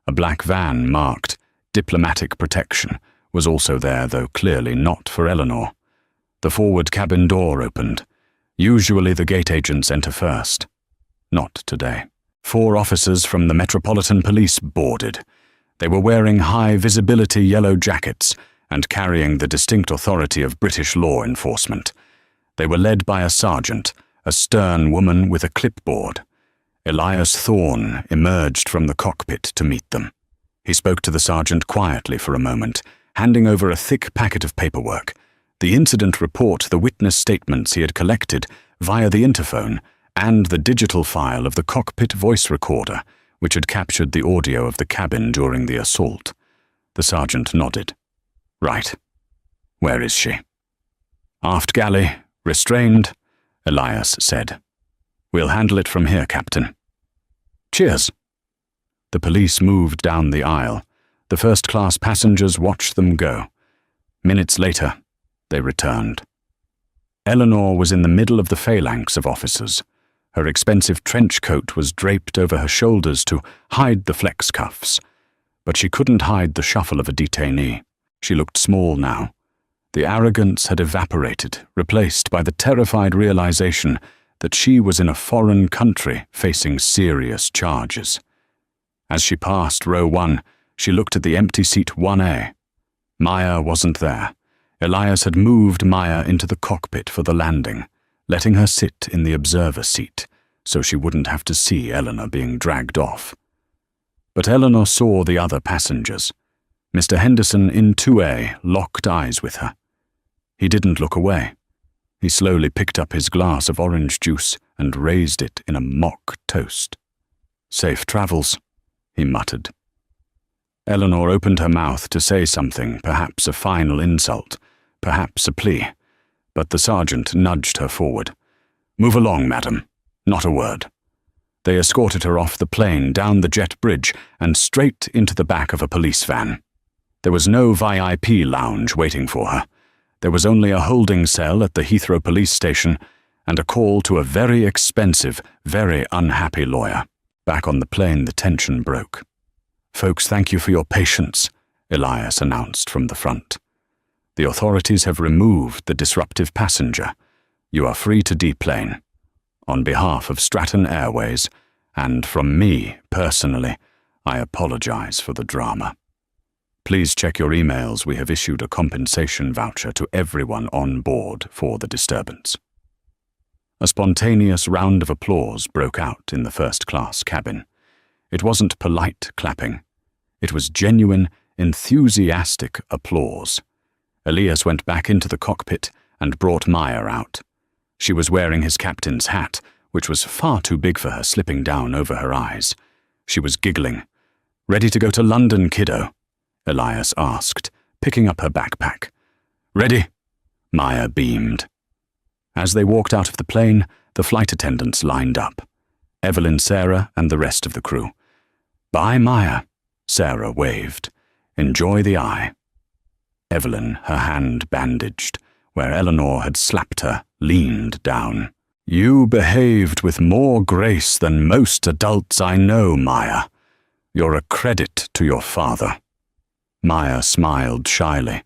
A black van marked Diplomatic Protection was also there, though clearly not for Eleanor. The forward cabin door opened. Usually the gate agents enter first. Not today. 4 officers from the Metropolitan Police boarded. They were wearing high-visibility yellow jackets and carrying the distinct authority of British law enforcement. They were led by a sergeant, a stern woman with a clipboard. Elias Thorne emerged from the cockpit to meet them. He spoke to the sergeant quietly for a moment, handing over a thick packet of paperwork, the incident report, the witness statements he had collected via the interphone, and the digital file of the cockpit voice recorder, which had captured the audio of the cabin during the assault. The sergeant nodded. Right. Where is she? Aft galley, restrained, Elias said. We'll handle it from here, Captain. Cheers. The police moved down the aisle. The first-class passengers watched them go. Minutes later, they returned. Eleanor was in the middle of the phalanx of officers. Her expensive trench coat was draped over her shoulders to hide the flex cuffs, but she couldn't hide the shuffle of a detainee. She looked small now. The arrogance had evaporated, replaced by the terrified realization that she was in a foreign country facing serious charges. As she passed row 1, she looked at the empty seat 1A. Maya wasn't there. Elias had moved Maya into the cockpit for the landing, letting her sit in the observer seat so she wouldn't have to see Eleanor being dragged off. But Eleanor saw the other passengers. Mr. Henderson in 2A locked eyes with her. He didn't look away. He slowly picked up his glass of orange juice and raised it in a mock toast. "Safe travels," he muttered. Eleanor opened her mouth to say something, perhaps a final insult, perhaps a plea, but the sergeant nudged her forward. "Move along, madam. Not a word." They escorted her off the plane, down the jet bridge, and straight into the back of a police van. There was no VIP lounge waiting for her. There was only a holding cell at the Heathrow police station and a call to a very expensive, very unhappy lawyer. Back on the plane, the tension broke. "Folks, thank you for your patience," Elias announced from the front. "The authorities have removed the disruptive passenger. You are free to deplane. On behalf of Stratton Airways, and from me personally, I apologize for the drama. Please check your emails. We have issued a compensation voucher to everyone on board for the disturbance." A spontaneous round of applause broke out in the first-class cabin. It wasn't polite clapping. It was genuine, enthusiastic applause. Elias went back into the cockpit and brought Maya out. She was wearing his captain's hat, which was far too big for her, slipping down over her eyes. She was giggling. "Ready to go to London, kiddo?" Elias asked, picking up her backpack. "Ready?" Maya beamed. As they walked out of the plane, the flight attendants lined up. Evelyn, Sarah, and the rest of the crew. "Bye, Maya," Sarah waved. "Enjoy the eye." Evelyn, her hand bandaged, where Eleanor had slapped her, leaned down. "You behaved with more grace than most adults I know, Maya. You're a credit to your father." Maya smiled shyly.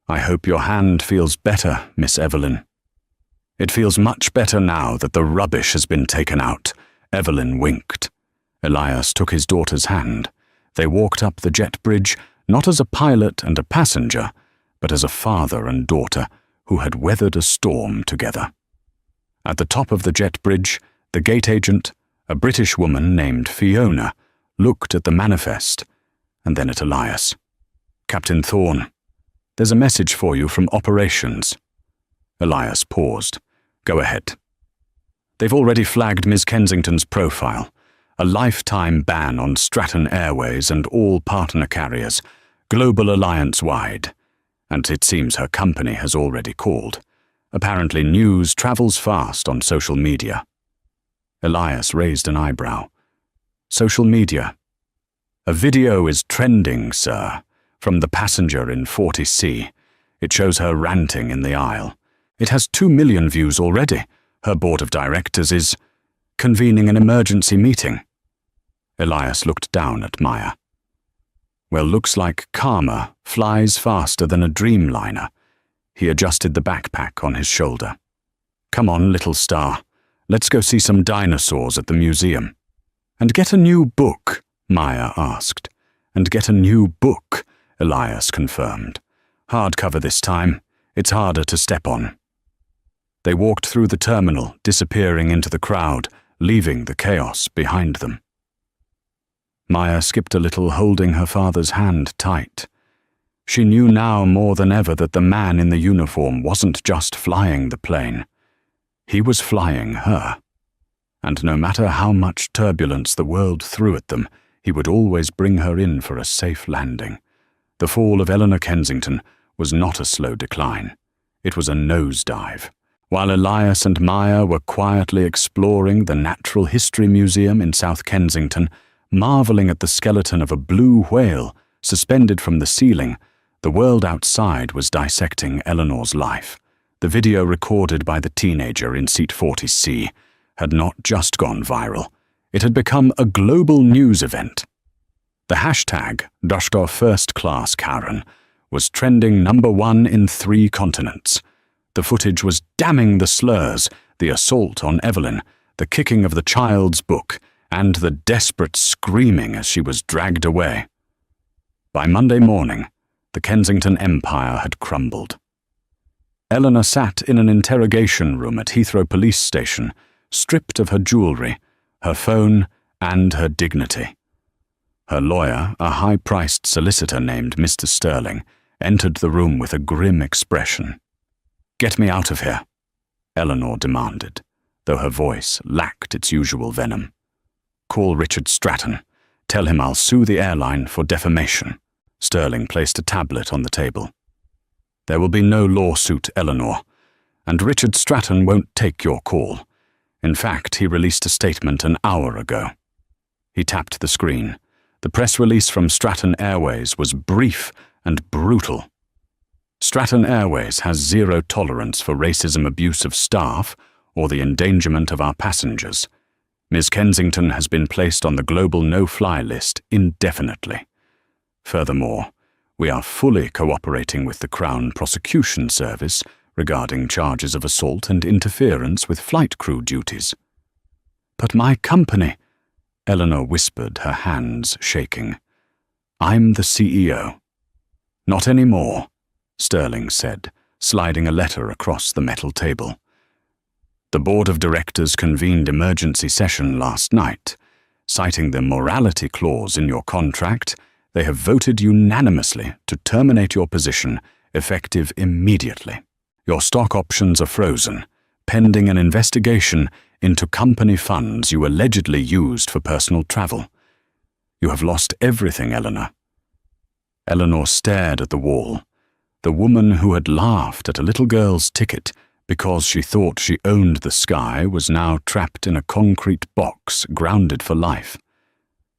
"I hope your hand feels better, Miss Evelyn." "It feels much better now that the rubbish has been taken out," Evelyn winked. Elias took his daughter's hand. They walked up the jet bridge, not as a pilot and a passenger, but as a father and daughter who had weathered a storm together. At the top of the jet bridge, the gate agent, a British woman named Fiona, looked at the manifest and then at Elias. "Captain Thorne, there's a message for you from operations." Elias paused. "Go ahead." "They've already flagged Ms. Kensington's profile. A lifetime ban on Stratton Airways and all partner carriers, global alliance-wide. And it seems her company has already called. Apparently news travels fast on social media." Elias raised an eyebrow. "Social media?" "A video is trending, sir, from the passenger in 40C. It shows her ranting in the aisle. It has 2 million views already. Her board of directors is convening an emergency meeting." Elias looked down at Maya. "Well, looks like karma flies faster than a dreamliner." He adjusted the backpack on his shoulder. "Come on, little star. Let's go see some dinosaurs at the museum." "And get a new book?" Maya asked. "And get a new book," Elias confirmed. "Hardcover this time. It's harder to step on." They walked through the terminal, disappearing into the crowd, leaving the chaos behind them. Maya skipped a little, holding her father's hand tight. She knew now more than ever that the man in the uniform wasn't just flying the plane. He was flying her. And no matter how much turbulence the world threw at them, he would always bring her in for a safe landing. The fall of Eleanor Kensington was not a slow decline. It was a nosedive. While Elias and Maya were quietly exploring the Natural History Museum in South Kensington, marveling at the skeleton of a blue whale suspended from the ceiling. The world outside was dissecting Eleanor's life. The video recorded by the teenager in seat 40C had not just gone viral. It had become a global news event. The hashtag #FirstClassKaren was trending #1 in 3 continents. The footage was damning the slurs, the assault on Evelyn, the kicking of the child's book, and the desperate screaming as she was dragged away. By Monday morning, the Kensington empire had crumbled. Eleanor sat in an interrogation room at Heathrow Police Station, stripped of her jewellery, her phone, and her dignity. Her lawyer, a high-priced solicitor named Mr. Sterling, entered the room with a grim expression. "Get me out of here," Eleanor demanded, though her voice lacked its usual venom. "Call Richard Stratton. Tell him I'll sue the airline for defamation." Sterling placed a tablet on the table. "There will be no lawsuit, Eleanor, and Richard Stratton won't take your call. In fact, he released a statement an hour ago." He tapped the screen. The press release from Stratton Airways was brief and brutal. Stratton Airways has zero tolerance for racism abuse of staff or the endangerment of our passengers. Ms. Kensington has been placed on the global no-fly list indefinitely. Furthermore, we are fully cooperating with the Crown Prosecution Service regarding charges of assault and interference with flight crew duties. "But my company," Eleanor whispered, her hands shaking. "I'm the CEO." "Not anymore," Sterling said, sliding a letter across the metal table. "The board of directors convened emergency session last night. Citing the morality clause in your contract, they have voted unanimously to terminate your position, effective immediately. Your stock options are frozen, pending an investigation into company funds you allegedly used for personal travel. You have lost everything, Eleanor." Eleanor stared at the wall. The woman who had laughed at a little girl's ticket because she thought she owned the sky was now trapped in a concrete box, grounded for life.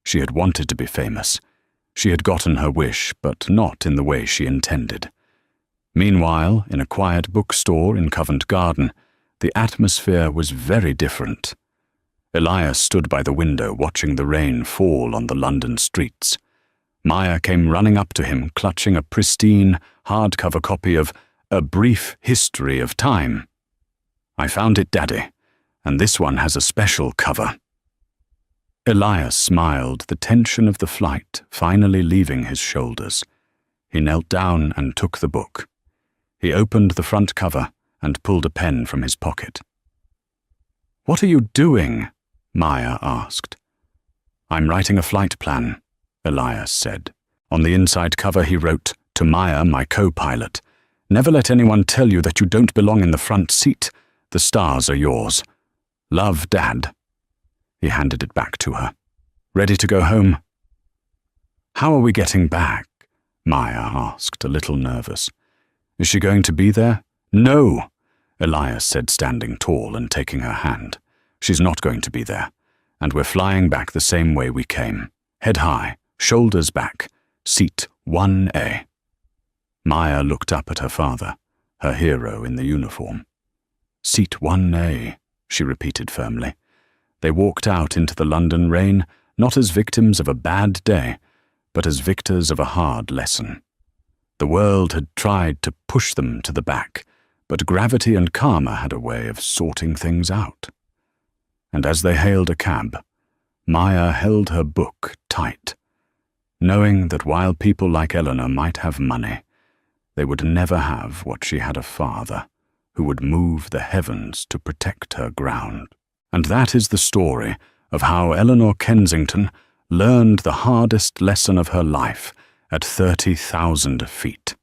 She had wanted to be famous. She had gotten her wish, but not in the way she intended. Meanwhile, in a quiet bookstore in Covent Garden, the atmosphere was very different. Elias stood by the window watching the rain fall on the London streets. Maya came running up to him, clutching a pristine, hardcover copy of A Brief History of Time. "I found it, Daddy, and this one has a special cover." Elias smiled, the tension of the flight finally leaving his shoulders. He knelt down and took the book. He opened the front cover and pulled a pen from his pocket. "What are you doing?" Maya asked. "I'm writing a flight plan," Elias said. On the inside cover he wrote, "To Maya, my co-pilot. Never let anyone tell you that you don't belong in the front seat. The stars are yours. Love, Dad." He handed it back to her. "Ready to go home?" "How are we getting back?" Maya asked, a little nervous. "Is she going to be there?" "No," Elias said, standing tall and taking her hand. "She's not going to be there, and we're flying back the same way we came. Head high, shoulders back, seat 1A. Maya looked up at her father, her hero in the uniform. "Seat 1A, she repeated firmly. They walked out into the London rain, not as victims of a bad day, but as victors of a hard lesson. The world had tried to push them to the back, but gravity and karma had a way of sorting things out. And as they hailed a cab, Maya held her book tight, knowing that while people like Eleanor might have money, they would never have what she had: a father who would move the heavens to protect her ground. And that is the story of how Eleanor Kensington learned the hardest lesson of her life at 30,000 feet.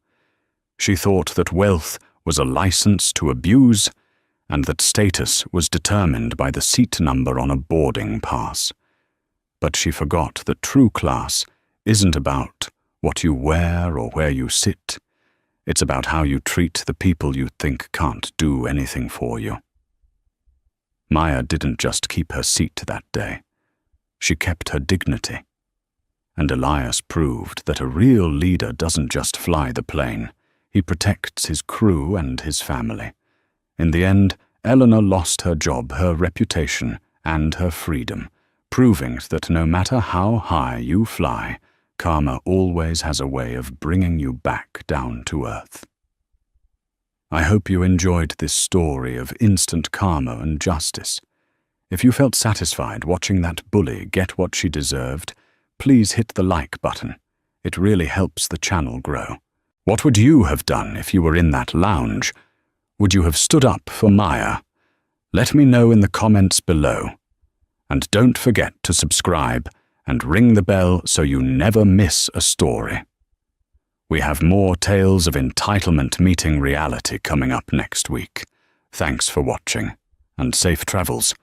She thought that wealth was a license to abuse, and that status was determined by the seat number on a boarding pass. But she forgot that true class isn't about what you wear or where you sit. It's about how you treat the people you think can't do anything for you. Maya didn't just keep her seat that day. She kept her dignity. And Elias proved that a real leader doesn't just fly the plane. He protects his crew and his family. In the end, Eleanor lost her job, her reputation, and her freedom, proving that no matter how high you fly, karma always has a way of bringing you back down to earth. I hope you enjoyed this story of instant karma and justice. If you felt satisfied watching that bully get what she deserved, please hit the like button. It really helps the channel grow. What would you have done if you were in that lounge? Would you have stood up for Maya? Let me know in the comments below. And don't forget to subscribe and ring the bell so you never miss a story. We have more tales of entitlement meeting reality coming up next week. Thanks for watching, and safe travels.